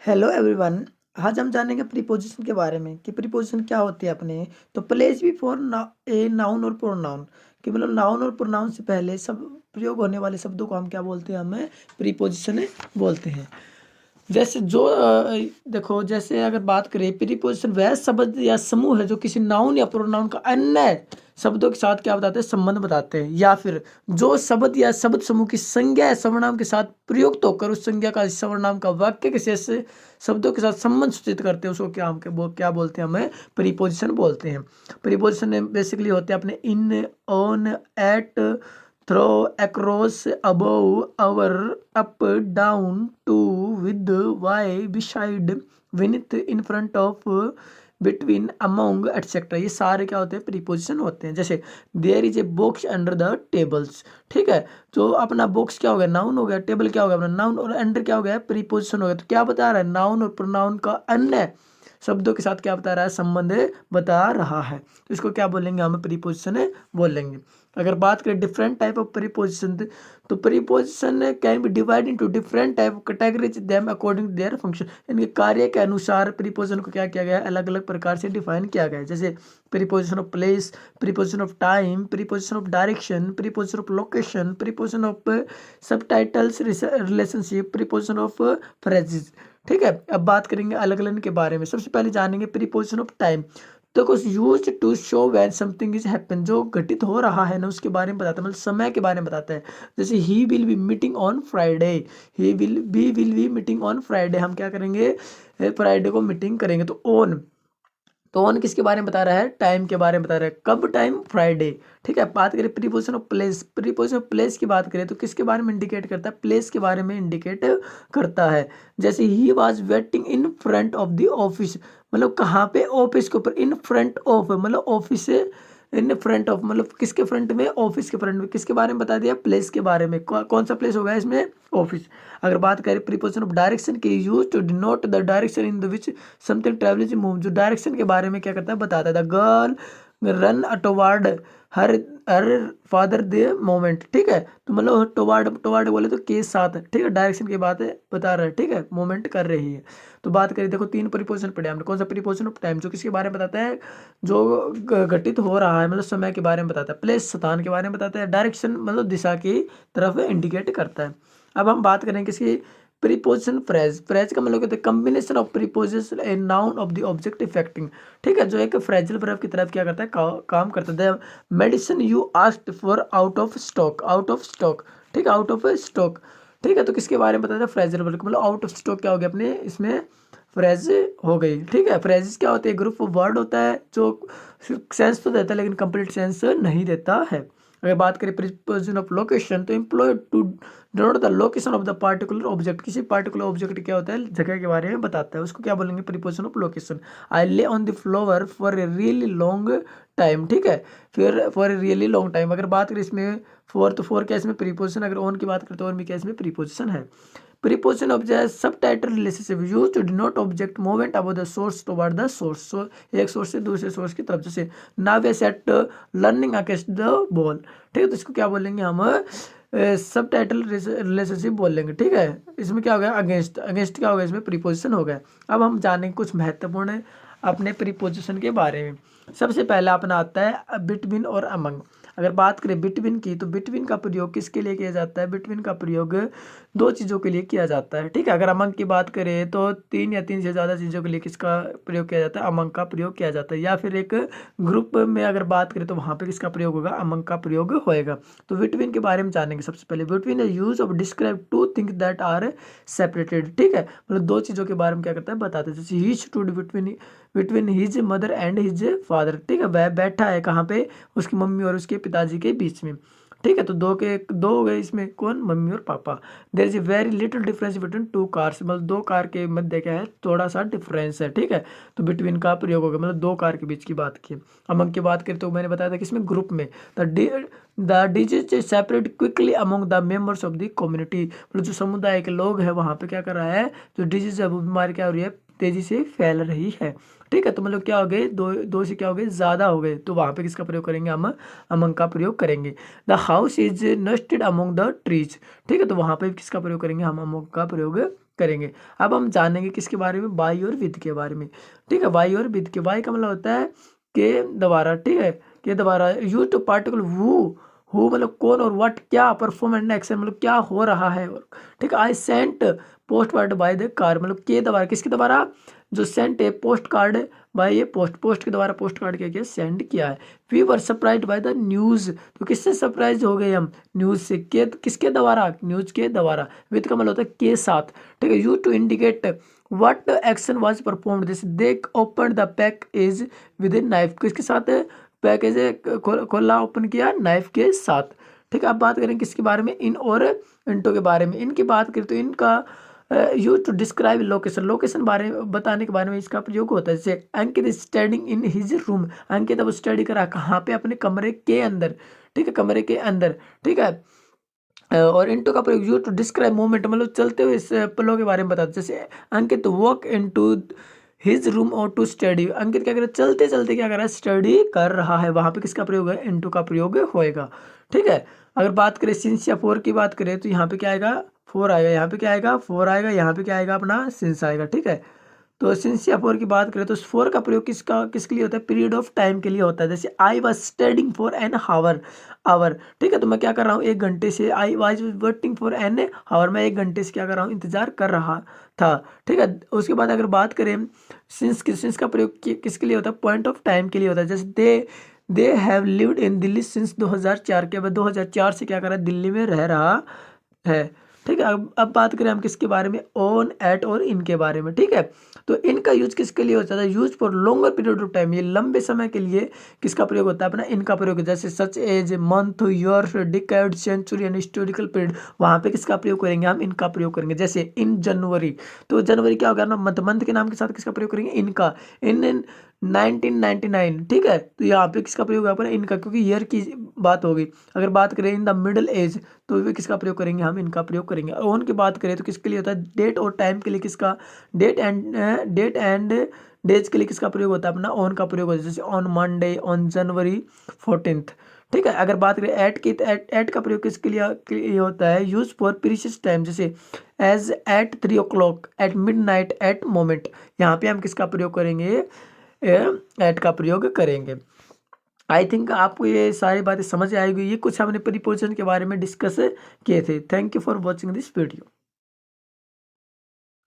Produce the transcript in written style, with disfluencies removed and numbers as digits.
Hello everyone. आज हम जानेंगे प्रीपोजिशन के बारे में कि प्रीपोजिशन क्या होती है अपने। तो प्लेस भी फॉर ए नाउन और प्रोनाउन कि मतलब नाउन और प्रोनाउन से पहले सब प्रयोग होने वाले शब्दों को हम क्या बोलते हैं, हमें प्रीपोजिशन बोलते हैं। जैसे जो देखो, जैसे अगर बात करें प्रीपोजिशन वह शब्द या समूह है जो किसी नाउन या प्रोनाउन का अन्य शब्दों के साथ क्या बताते हैं, संबंध बताते हैं, या फिर जो शब्द या शब्द समूह की संज्ञा या सर्वनाम के साथ प्रयुक्त होकर उस संज्ञा का सर्वनाम का वाक्य के शेष शब्दों के साथ संबंध सूचित करते हैं, उसको क्या बोलते हैं, हमें प्रीपोजिशन बोलते हैं। प्रीपोजिशन बेसिकली होते हैं अपने in, on, at, through, across, above, over, up, down, to, with, by, beside, beneath, in front of, between, among, etcetera, ये सारे क्या होते हैं, प्रीपोजिशन होते हैं। जैसे there is a box under the tables, ठीक है, तो अपना बॉक्स क्या हो गया, नाउन हो गया, टेबल क्या हो गया, अपना नाउन, और अंडर क्या हो गया, प्रीपोजिशन हो गया। तो क्या बता रहा है, नाउन और प्रोनाउन का अन्य शब्दों के साथ क्या बता रहा है, संबंध बता रहा है। तो इसको क्या बोलेंगे, हम प्रीपोजिशन बोलेंगे। अगर बात करें डिफरेंट टाइप ऑफ प्रीपोजिशन, तो preposition can be divide into different type of categories them according to their function. इनके कार्य के अनुसार प्रीपोजिशन को क्या किया गया है, अलग अलग प्रकार से डिफाइन किया गया है। जैसे preposition of place, preposition of time, preposition of direction, preposition of location, preposition of subtitles relationship, preposition of phrases. ठीक है, अब बात करेंगे अलग अलग के बारे में। सबसे पहले जानेंगे प्रीपोजिशन ऑफ टाइम। तो कुछ use to show when something is happen, जो घटित हो रहा है ना उसके बारे में बताता है, मतलब समय के बारे में बताता है। जैसे he will be meeting on Friday, he will be meeting on Friday, हम क्या करेंगे, फ्राइडे को मीटिंग करेंगे। तो ऑन किसके बारे में बता रहा है, टाइम के बारे में बता रहा है, कब टाइम, फ्राइडे। ठीक है, बात करें preposition of place, preposition of place की बात करें तो किसके बारे में इंडिकेट करता है, प्लेस के बारे में इंडिकेट करता है। जैसे he was waiting in front of the office, मतलब कहाँ पे, ऑफिस के ऊपर, इन फ्रंट ऑफ मतलब ऑफिस से, इन फ्रंट ऑफ मतलब किसके फ्रंट में, ऑफिस के फ्रंट में, किसके बारे में बता दिया, प्लेस के बारे में। कौन सा प्लेस होगा इसमें, ऑफिस। अगर बात करें प्रीपोजिशन ऑफ डायरेक्शन की, use to denote the direction in the which something travel is move, जो डायरेक्शन के बारे में क्या करता है, बताता है। The girl run toward her her father the moment, ठीक है, तो मतलब टुवर्ड टुवर्ड बोले तो के साथ, ठीक है, डायरेक्शन की बात है बता रहा है, ठीक है, मोमेंट कर रही है। तो बात करें, देखो तीन प्रीपोजिशन पढ़े हमने। कौन सा, प्रीपोजिशन ऑफ टाइम, जो किसके बारे में बताता है, जो घटित हो रहा है, मतलब समय के बारे में बताता है। प्लेस, स्थान के बारे में बताता है। डायरेक्शन मतलब दिशा की तरफ इंडिकेट करता है। अब हम बात करें किसकी, प्रीपोजिशन फ्रेज। फ्रेज का मतलब कहते हैं combination of preposition a noun of the object affecting, ठीक है, जो एक फ्रेजल वर्ब की तरफ क्या करता है, काम करता है। Medicine you asked for out of stock, out of stock, ठीक है, आउट ऑफ स्टॉक, ठीक है, तो किसके बारे में बताता है, फ्रेजल वर्ब, मतलब आउट ऑफ स्टॉक क्या हो गया अपने इसमें, फ्रेज हो गई। ठीक है, फ्रेजेस क्या होते हैं, ग्रुप ऑफ वर्ड होता है जो सेंस तो देता है लेकिन कंप्लीट सेंस नहीं देता है। अगर बात करें प्रीपोजिशन ऑफ लोकेशन, तो employ to denote the location of the particular object, किसी पार्टिकुलर ऑब्जेक्ट क्या होता है, जगह के बारे में बताता है, उसको क्या बोलेंगे, preposition of location. I lay on the floor for a really long time, ठीक है, फिर for a really long time. अगर बात करें इसमें फॉर, तो फॉर क्या इसमें प्रीपोजिशन, अगर ऑन की बात करें तो ऑन भी क्या इसमें प्रीपोजिशन है। Preposition of the subtitle relationship use to denote object movement about the source toward the source, so एक सोर्स से दूसरे सोर्स की तरफ। जैसे now a set learning against the ball, ठीक है, तो इसको क्या बोलेंगे हम, सब टाइटल रिलेशनशिप बोल लेंगे। ठीक है, इसमें क्या हो गया, अगेंस्ट, अगेंस्ट क्या हो गया, इसमें प्रीपोजिशन हो गया। अब हम जानेंगे कुछ महत्वपूर्ण अपने प्रीपोजिशन के बारे में। सबसे पहला अपना आता है बिटवीन और अमंग। अगर बात करें बिटवीन की, तो बिटवीन का प्रयोग किसके लिए किया जाता है, बिटवीन का प्रयोग दो चीज़ों के लिए किया जाता है। ठीक है, अगर अमंग की बात करें तो तीन या तीन से ज़्यादा चीज़ों के लिए किसका प्रयोग किया जाता है, अमंग का प्रयोग किया जाता है। या फिर एक ग्रुप में अगर बात करें तो वहाँ पे किसका प्रयोग होगा, अमंग का प्रयोग होएगा। तो बिटवीन के बारे में जानेंगे। सबसे पहले between is use of describe two things that are separated, ठीक है, मतलब दो चीज़ों के बारे में क्या करता है, बताते हैं। जैसे he stood between between his mother and his father, ठीक है, वह बैठा है कहाँ पे, उसकी मम्मी और उसके पिताजी के बीच में। ठीक है, तो दो हो गए इसमें, कौन, मम्मी और papa. There is a very little difference between two cars, मतलब दो कार के मध्य क्या है, थोड़ा सा डिफरेंस है। ठीक है, तो बिटवीन का प्रयोग होगा, मतलब दो कार के बीच की बात की। अमंग की बात करें तो मैंने बताया था कि इसमें ग्रुप में the disease separate quickly among the members of the community, मतलब जो समुदाय के लोग हैं वहाँ पे क्या कर रहा है, जो डिजीज है वो बीमारी क्या हो रही है, तेजी से फैल रही है। ठीक है, तो मतलब क्या हो गए, दो दो से क्या हो गए, ज़्यादा हो गए, तो वहाँ पे किसका प्रयोग करेंगे, हम अमंग का प्रयोग करेंगे। The house is nested among the trees, ठीक है, तो वहाँ पे किसका प्रयोग करेंगे, हम अमंग का प्रयोग करेंगे। अब हम जानेंगे किसके बारे में, बाई और विद के बारे में। ठीक है, बाई और विद के, बाई का मतलब होता है के द्वारा। ठीक है, के द्वारा। यूज टू पार्टिकल हु मतलब कौन, और व्हाट क्या, परफॉर्म एंड एक्शन मतलब क्या हो रहा है। ठीक है, I sent post card by the car मतलब के द्वारा, किसके द्वारा, जो सेंट है पोस्ट कार्ड बाय ये पोस्ट के द्वारा पोस्ट कार्ड क्या किया, सेंड किया है। We were surprise by the news, तो किससे सरप्राइज हो गए हम, न्यूज से। के किसके द्वारा, न्यूज के द्वारा। विद का मतलब होता है के साथ। ठीक है, use to indicate what action was performed, जैसे they open the package with a knife, किसके साथ पैकेज खोला ओपन किया, नाइफ के साथ। ठीक है, अब बात करें किसके बारे में, इन और इंटो के बारे में। इनकी बात करें तो इनका use to describe location, location बारे में बताने के बारे में इसका प्रयोग होता है। जैसे अंकित स्टडिंग इन हिज रूम, अंकित अब स्टडी करा कहाँ पे, अपने कमरे के अंदर। ठीक है, कमरे के अंदर। ठीक है, और इनटू का प्रयोग यूज टू डिस्क्राइब मूवमेंट मतलब चलते हुए इस पलों के बारे में बताते। जैसे अंकित वॉक इनटू हिज रूम और टू स्टडी, अंकित क्या कर रहा है, चलते चलते क्या कर रहा है, स्टडी कर रहा है। वहां पे किसका प्रयोग है, इनटू का प्रयोग होएगा। ठीक है, अगर बात करें सिंस या फोर की बात करें तो यहाँ पे क्या आएगा, फोर आएगा, यहाँ पे क्या आएगा, फोर आएगा, यहाँ पे क्या आएगा, अपना सिंस आएगा। ठीक है, तो सिंस या फोर की बात करें तो फोर का प्रयोग किसके लिए होता है, पीरियड ऑफ टाइम के लिए होता है। जैसे I was studying for an hour. ठीक है, तो मैं क्या कर रहा हूँ, एक घंटे से, I was waiting for an hour, मैं एक घंटे से क्या कर रहा हूँ, इंतजार कर रहा था। ठीक है, उसके बाद अगर बात करें सिंस का प्रयोग किसके लिए होता है, पॉइंट ऑफ टाइम के लिए होता है। जैसे they have lived in Delhi since 2004 के, बाद 2004 से क्या कर रहा है, दिल्ली में रह रहा है। ठीक है, अब बात करें हम किसके बारे में, ऑन, एट और इनके बारे में। ठीक है, तो इनका यूज किसके लिए होता है, use for longer period of time, ये लंबे समय के लिए किसका प्रयोग होता है, अपना इनका प्रयोग। जैसे such as month, year, decade, century and historical period, वहां पे किसका प्रयोग करेंगे, हम इनका प्रयोग करेंगे। जैसे इन जनवरी, तो जनवरी क्या होगा ना, मंथ के नाम के साथ किसका प्रयोग करेंगे, इनका। इन 1999। ठीक है, तो यहाँ पे किसका प्रयोग होगा, इनका, क्योंकि ईयर की बात होगी। अगर बात करें इन द मिडिल एज, तो वे किसका प्रयोग करेंगे, हम इनका प्रयोग करेंगे। और ऑन की बात करें तो किसके लिए होता है, डेट और टाइम के लिए किसका, डेट एंड डेज के लिए किसका प्रयोग होता है, अपना ऑन का प्रयोग होता है। जैसे on Monday, on January 14th। ठीक है, अगर बात करें एट की, तो एट का प्रयोग किसके लिए होता है, यूज फॉर प्रीशियस टाइम। जैसे as at 3 o'clock, at midnight, at moment, यहाँ पे हम किसका प्रयोग करेंगे, एट का प्रयोग करेंगे। आई थिंक आपको ये सारी बातें समझ आएगी। ये कुछ हमने प्रीपोजिशन के बारे में डिस्कस किए थे। Thank you for watching this video.